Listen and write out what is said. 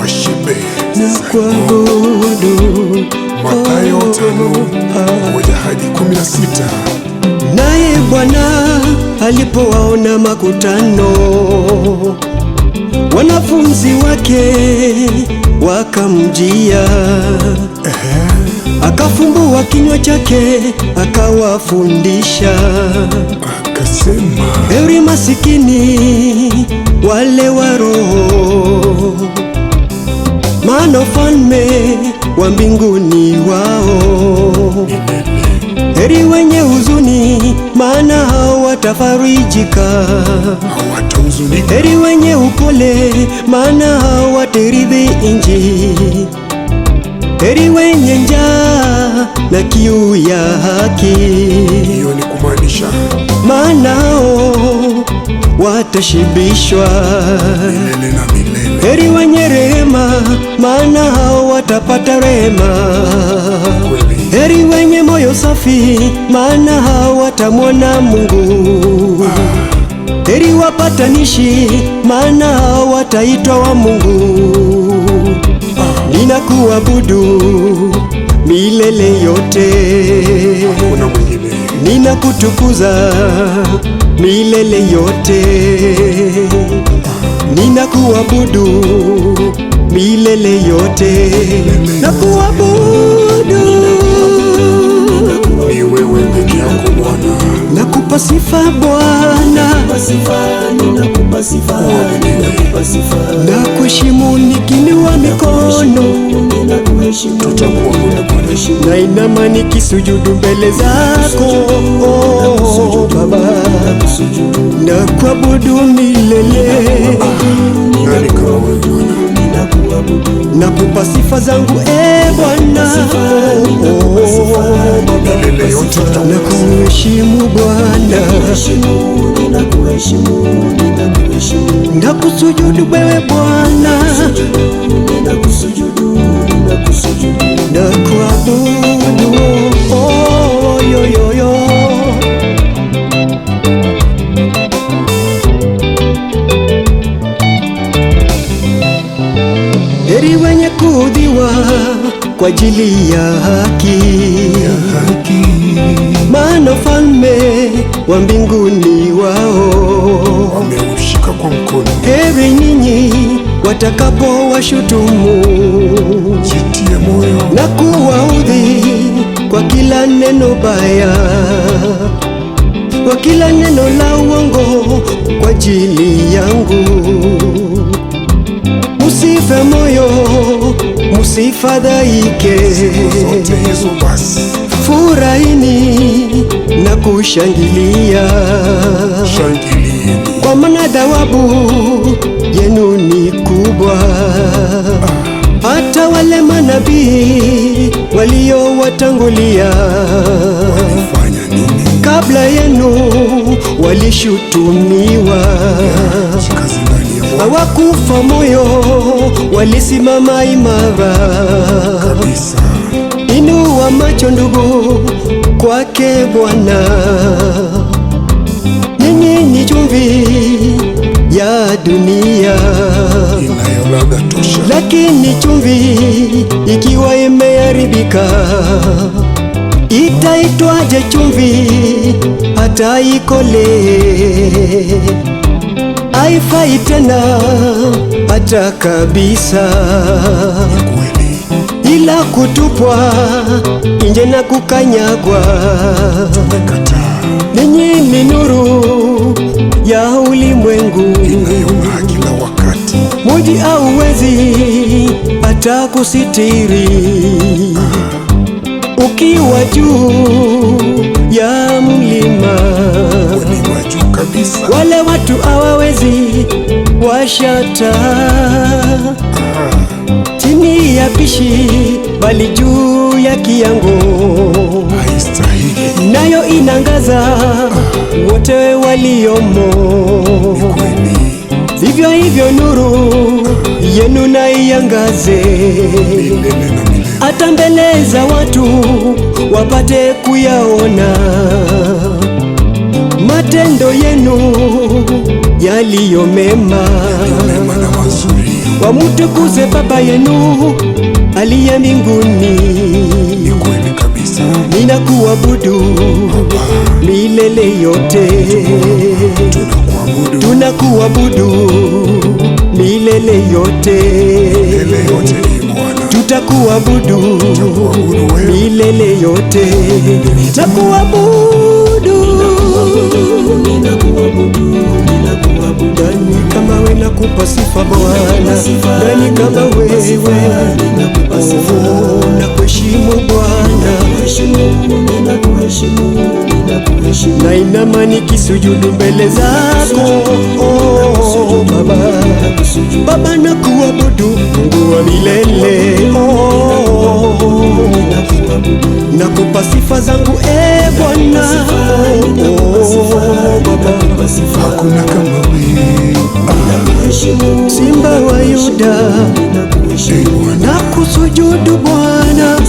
washibe na kuabudu. Mathayo 5:1-16. Naye Bwana alipowaona makutano, wanafunzi wake wakamjia, akafumbua kinywa chake akawafundisha, akasema, heri masikini wale wa roho, maana ufalme wa mbinguni wao. Heri wenye huzuni, maana hao watafarijika. Heri wenye upole, maana hao watarithi nchi. Heri wenye njaa na kiu ya haki, hiyo ni kumaanisha, maana hao watashibishwa milele na milele. Heri wenye rehema, maana hao watapata rehema. Heri wenye moyo safi, maana hao watamwona Mungu. Heri wapatanishi, maana hao wataitwa wa Mungu. Ninakuabudu milele yote, hakuna mwingine. Ninakutukuza milele yote, ninakuabudu milele yote, nakuabudu. Ni wewe peke yako Bwana, nakupa sifa Bwana, nakuheshimu nikiinua mikono, na inama nikisujudu mbele zako Baba, nakuabudu milele. nani kama wewe Bwana? Nakupa sifa zangu Bwana, Milele yote nakuheshimu Bwana, nakusujudu wewe Bwana, nakuabudu yo yo yo. Heri wenye kuudhiwa kwa ajili ya haki, maana ufalme wa mbinguni wao. wameushika kwa mkono. Heri nyinyi watakapo washutumu, Jitie moyo na kuwaudhi kwa kila neno baya, kwa kila neno la uongo kwa ajili yangu. Musife moyo, musifadhaike, zote hizo basi, furahini na kushangilia, shangilieni, kwa maana thawabu yenu ni kubwa. Hata wale manabii waliowatangulia walifanya nini? kabla yenu walishutumiwa, Kazi ndani ya Bwana hawakufa moyo, walisimama imara kabisa. Inua macho ndugu kwake Bwana, ninyi ni chumvi ya dunia, Inayolaga tosha, lakini chumvi ikiwa imeharibika itaitwaje chumvi hata ikole? Haifai tena hata kabisa, kweli ila kutupwa nje na kukanyagwa. tumekataa, Ninyi ni nuru ya ulimwengu, inayong'aa kila wakati. muji hauwezi hata kusitiri ukiwa juu ya mlima. Mlima juu kabisa, Wale watu hawawezi washa taa chini ya pishi, bali juu ya kiango, haistahili. nayo inangaza wote waliomo. Kweli Vivyo hivyo nuru yenu na iangaze, milele na milele. hata mbele za watu wapate kuyaona matendo yenu yaliyo mema, Mema na mazuri, Wamutukuze Baba yenu aliye mbinguni. Ni kweli kabisa. Ninakuabudu milele yote. Tunakuabudu milele yote. Tutakuabudu milele yote. Takuabudu. Nani kama wewe, nakupa sifa Bwana. Nani kama wewe, nakuheshimu Bwana. Nainama nikisujudu mbele zako Baba. Baba nakuabudu Mungu wa milele. Nakupa sifa zangu Bwana. Baba Hakuna kama wewe, Simba wa Yuda, nakusujudu Bwana.